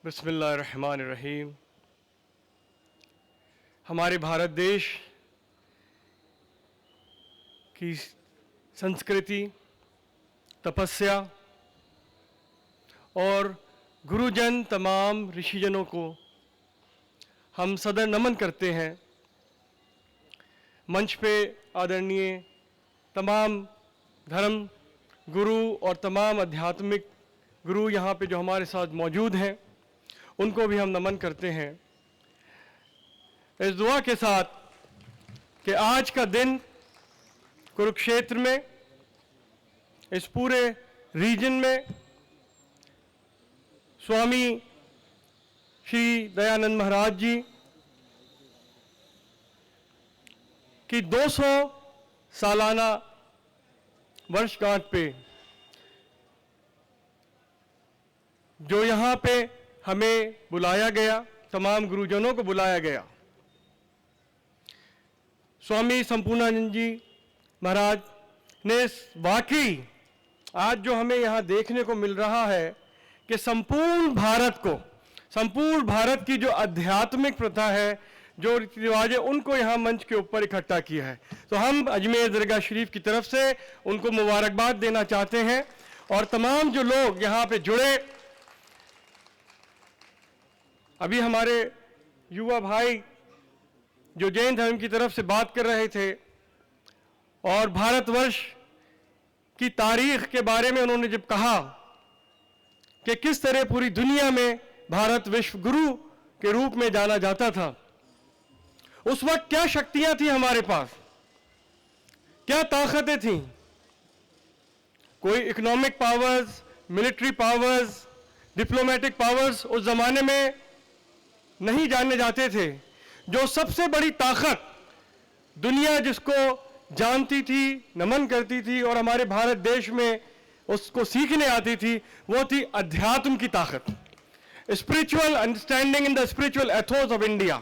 बिस्मिल्लाहिर्रहमानिर्रहीम। हमारे भारत देश की संस्कृति, तपस्या और गुरुजन तमाम ऋषिजनों को हम सदर नमन करते हैं। मंच पे आदरणीय तमाम धर्म गुरु और तमाम आध्यात्मिक गुरु यहाँ पे जो हमारे साथ मौजूद हैं, उनको भी हम नमन करते हैं इस दुआ के साथ कि आज का दिन कुरुक्षेत्र में, इस पूरे रीजन में स्वामी श्री दयानंद महाराज जी की 200 सालाना वर्षगांठ पे जो यहाँ पे हमें बुलाया गया, तमाम गुरुजनों को बुलाया गया। स्वामी संपूर्णानंद जी महाराज ने वाकई आज जो हमें यहाँ देखने को मिल रहा है कि संपूर्ण भारत की जो आध्यात्मिक प्रथा है, जो रीति रिवाज है, उनको यहाँ मंच के ऊपर इकट्ठा किया है। तो हम अजमेर दरगाह शरीफ की तरफ से उनको मुबारकबाद देना चाहते हैं। और तमाम जो लोग यहाँ पे जुड़े, अभी हमारे युवा भाई जो जैन धर्म की तरफ से बात कर रहे थे और भारतवर्ष की तारीख के बारे में उन्होंने जब कहा कि किस तरह पूरी दुनिया में भारत विश्व गुरु के रूप में जाना जाता था, उस वक्त क्या शक्तियां थी हमारे पास, क्या ताकतें थीं। कोई economic powers, military powers, diplomatic powers उस जमाने में नहीं जाने जाते थे। जो सबसे बड़ी ताकत दुनिया जिसको जानती थी, नमन करती थी और हमारे भारत देश में उसको सीखने आती थी, वो थी अध्यात्म की ताकत, spiritual understanding in the spiritual Athos of India.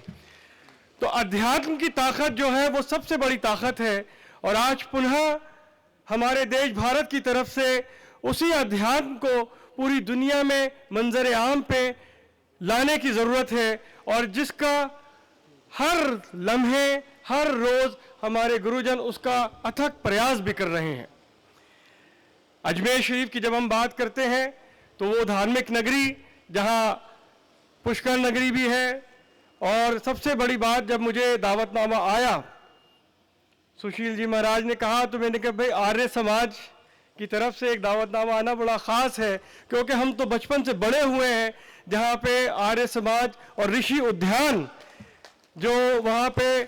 तो अध्यात्म की ताकत जो है वो सबसे बड़ी ताकत है। और आज पुनः हमारे देश भारत की तरफ से उसी अध्यात्म को पूरी दुनिया में मंजर आम पे लाने की ज़रूरत है, और जिसका हर लम्हे, हर रोज़ हमारे गुरुजन उसका अथक प्रयास भी कर रहे हैं। अजमेर शरीफ की जब हम बात करते हैं तो वो धार्मिक नगरी जहाँ पुष्कर नगरी भी है। और सबसे बड़ी बात, जब मुझे दावतनामा आया, सुशील जी महाराज ने कहा, तो मैंने कहा भाई आर्य समाज की तरफ से एक दावतनामा आना बड़ा ख़ास है, क्योंकि हम तो बचपन से बड़े हुए हैं जहाँ पे आर्य समाज और ऋषि उद्यान, जो वहाँ पे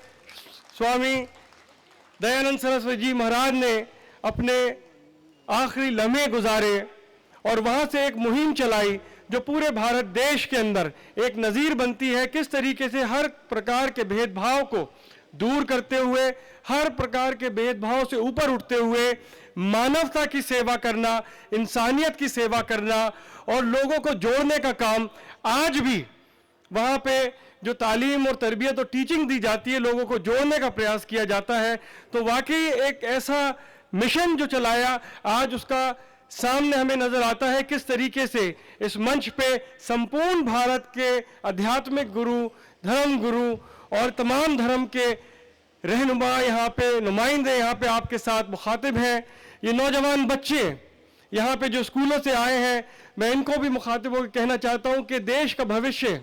स्वामी दयानंद सरस्वती जी महाराज ने अपने आखिरी लम्हे गुजारे और वहाँ से एक मुहिम चलाई जो पूरे भारत देश के अंदर एक नज़ीर बनती है, किस तरीके से हर प्रकार के भेदभाव को दूर करते हुए, हर प्रकार के भेदभाव से ऊपर उठते हुए मानवता की सेवा करना, इंसानियत की सेवा करना और लोगों को जोड़ने का काम आज भी वहाँ पे जो तालीम और तरबियत और टीचिंग दी जाती है, लोगों को जोड़ने का प्रयास किया जाता है। तो वाकई एक ऐसा मिशन जो चलाया, आज उसका सामने हमें नजर आता है किस तरीके से इस मंच पे संपूर्ण भारत के आध्यात्मिक गुरु, धर्म गुरु और तमाम धर्म के रहनुमा यहाँ पे, नुमाइंदे यहाँ पे आपके साथ मुखातिब हैं। ये नौजवान बच्चे यहाँ पे जो स्कूलों से आए हैं, मैं इनको भी मुखातिब होकर कहना चाहता हूँ कि देश का भविष्य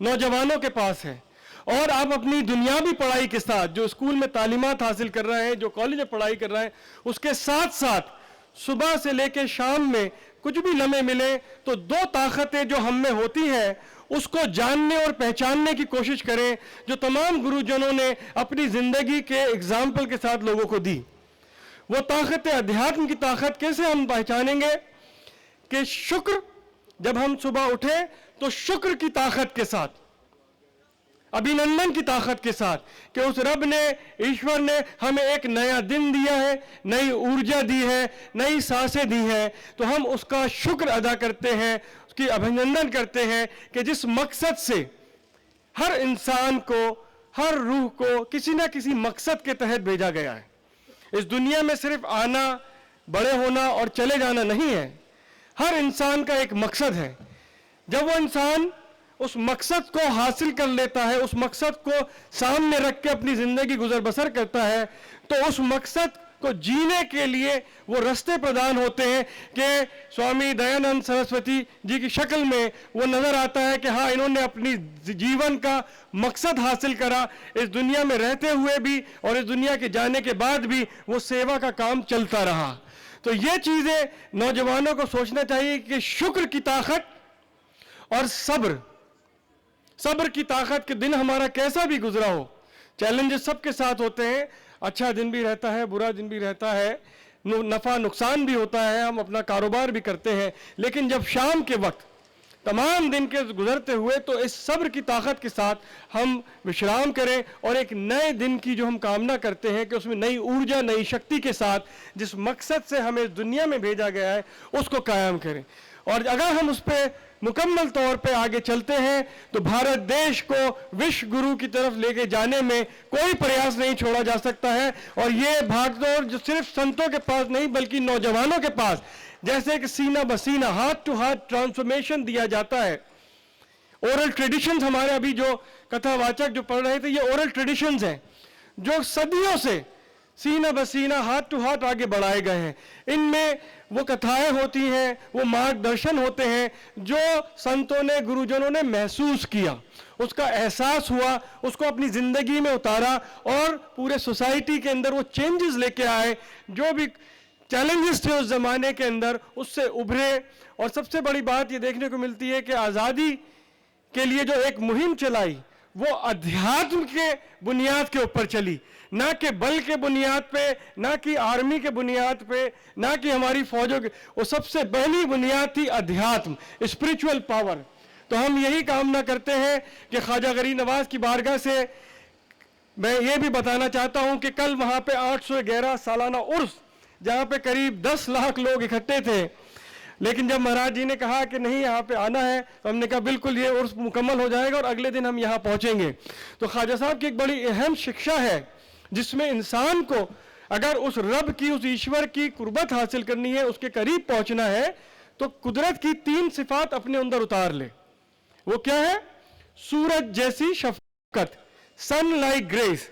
नौजवानों के पास है। और आप अपनी दुनियावी पढ़ाई के साथ, जो स्कूल में तालीमात हासिल कर रहे हैं, जो कॉलेज में पढ़ाई कर रहे हैं, उसके साथ साथ सुबह से लेकर शाम में कुछ भी लम्हे मिले तो दो ताकतें जो हम में होती हैं उसको जानने और पहचानने की कोशिश करें, जो तमाम गुरुजनों ने अपनी ज़िंदगी के एग्जाम्पल के साथ लोगों को दी। वो ताकत, अध्यात्म की ताकत कैसे हम पहचानेंगे कि शुक्र, जब हम सुबह उठे तो शुक्र की ताकत के साथ, अभिनंदन की ताकत के साथ कि उस रब ने, ईश्वर ने हमें एक नया दिन दिया है, नई ऊर्जा दी है, नई सांसें दी हैं, तो हम उसका शुक्र अदा करते हैं, उसकी अभिनंदन करते हैं कि जिस मकसद से हर इंसान को, हर रूह को किसी ना किसी मकसद के तहत भेजा गया है। इस दुनिया में सिर्फ आना, बड़े होना और चले जाना नहीं है। हर इंसान का एक मकसद है। जब वो इंसान उस मकसद को हासिल कर लेता है, उस मकसद को सामने रख के अपनी ज़िंदगी गुजर बसर करता है, तो उस मकसद को जीने के लिए वो रास्ते प्रदान होते हैं कि स्वामी दयानंद सरस्वती जी की शक्ल में वो नज़र आता है कि हाँ, इन्होंने अपनी जीवन का मकसद हासिल करा, इस दुनिया में रहते हुए भी और इस दुनिया के जाने के बाद भी वो सेवा का काम चलता रहा। तो ये चीज़ें नौजवानों को सोचना चाहिए कि शुक्र की ताकत और सब्र की ताकत के दिन हमारा कैसा भी गुजरा हो, चैलेंजेस सबके साथ होते हैं, अच्छा दिन भी रहता है, बुरा दिन भी रहता है, नफ़ा नुकसान भी होता है, हम अपना कारोबार भी करते हैं, लेकिन जब शाम के वक्त तमाम दिन के गुजरते हुए तो इस सब्र की ताकत के साथ हम विश्राम करें और एक नए दिन की जो हम कामना करते हैं कि उसमें नई ऊर्जा, नई शक्ति के साथ जिस मकसद से हमें इस दुनिया में भेजा गया है उसको कायम करें। और अगर हम उस पर मुकम्मल तौर पे आगे चलते हैं तो भारत देश को विश्व गुरु की तरफ लेके जाने में कोई प्रयास नहीं छोड़ा जा सकता है। और ये भागदौड़ जो सिर्फ संतों के पास नहीं बल्कि नौजवानों के पास, जैसे कि सीना बसीना, हाथ टू हाथ ट्रांसफॉर्मेशन दिया जाता है। ओरल ट्रेडिशंस, हमारे अभी जो कथावाचक जो पढ़ रहे थे, ये ओरल ट्रेडिशंस हैं जो सदियों से सीना बसीना, हाथ टू हाथ आगे बढ़ाए गए हैं। इनमें वो कथाएं होती हैं, वो मार्गदर्शन होते हैं जो संतों ने, गुरुजनों ने महसूस किया, उसका एहसास हुआ, उसको अपनी ज़िंदगी में उतारा और पूरे सोसाइटी के अंदर वो चेंजेस लेके आए। जो भी चैलेंजेस थे उस ज़माने के अंदर, उससे उभरे। और सबसे बड़ी बात ये देखने को मिलती है कि आज़ादी के लिए जो एक मुहिम चलाई वो अध्यात्म के बुनियाद के ऊपर चली, ना कि बल के बुनियाद पे, ना कि आर्मी के बुनियाद पे, ना कि हमारी फौजों के। वो सबसे पहली बुनियाद थी अध्यात्म, स्पिरिचुअल पावर। तो हम यही कामना करते हैं कि ख्वाजा गरीब नवाज की बारगाह से मैं ये भी बताना चाहता हूँ कि कल वहाँ पे 811 सालाना उर्स, जहाँ पे करीब 10 लाख लोग इकट्ठे थे, लेकिन जब महाराज जी ने कहा कि नहीं यहाँ पे आना है, तो हमने कहा बिल्कुल ये उर्स मुकम्मल हो जाएगा और अगले दिन हम यहाँ पहुँचेंगे। तो ख्वाजा साहब की एक बड़ी अहम शिक्षा है जिसमें इंसान को अगर उस रब की, उस ईश्वर की कुर्बत हासिल करनी है, उसके करीब पहुँचना है, तो कुदरत की 3 सिफात अपने अंदर उतार ले। वो क्या है? सूरज जैसी शफकत, सन लाइक ग्रेस,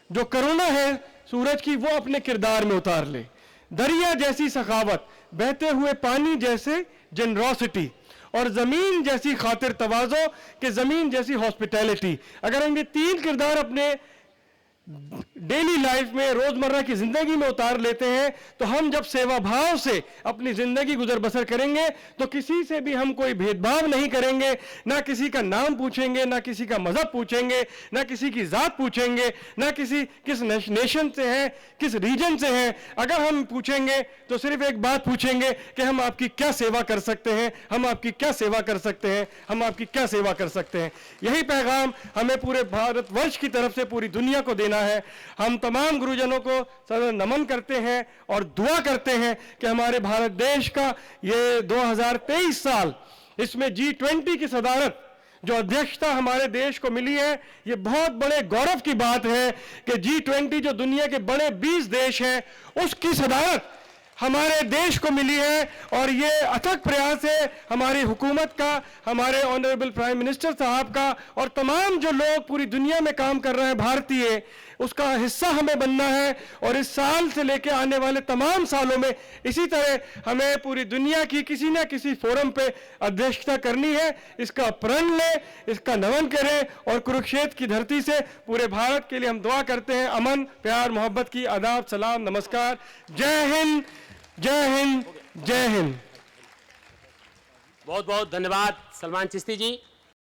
जो करुणा है सूरज की वो अपने किरदार में उतार ले। दरिया जैसी सखावत, बहते हुए पानी जैसे जेनरोसिटी, और जमीन जैसी खातिर तवाज़ो कि जमीन जैसी हॉस्पिटैलिटी। अगर हम ये 3 किरदार अपने डेली लाइफ में, रोजमर्रा की जिंदगी में उतार लेते हैं, तो हम जब सेवा भाव से अपनी जिंदगी गुजर बसर करेंगे तो किसी से भी हम कोई भेदभाव नहीं करेंगे, ना किसी का नाम पूछेंगे, ना किसी का मजहब पूछेंगे, ना किसी की जात पूछेंगे, ना किस नेशन से हैं, किस रीजन से हैं। अगर हम पूछेंगे तो सिर्फ एक बात पूछेंगे कि हम आपकी क्या सेवा कर सकते हैं, हम आपकी क्या सेवा कर सकते हैं, हम आपकी क्या सेवा कर सकते हैं। यही पैगाम हमें पूरे भारतवर्ष की तरफ से पूरी दुनिया को देना है। हम तमाम गुरुजनों को सदैव नमन करते हैं और दुआ करते हैं कि हमारे भारत देश का ये 2023 साल, इसमें G20 की सदारत, जो अध्यक्षता हमारे देश को मिली है, ये बहुत बड़े गौरव की बात है कि G20 जो दुनिया के बड़े 20 देश हैं उसकी सदारत हमारे देश को मिली है। और ये अथक प्रयास है हमारी हुकूमत का, हमारे ऑनरेबल प्राइम मिनिस्टर साहब का, और तमाम जो लोग पूरी दुनिया में काम कर रहे हैं भारतीय, उसका हिस्सा हमें बनना है। और इस साल से लेकर आने वाले तमाम सालों में इसी तरह हमें पूरी दुनिया की किसी न किसी फोरम पे अध्यक्षता करनी है। इसका प्रण लें, इसका नमन करें और कुरुक्षेत्र की धरती से पूरे भारत के लिए हम दुआ करते हैं। अमन, प्यार, मोहब्बत की आदाब, सलाम, नमस्कार। जय हिंद, जय हिंद, जय हिंद। बहुत बहुत धन्यवाद सलमान चिश्ती जी।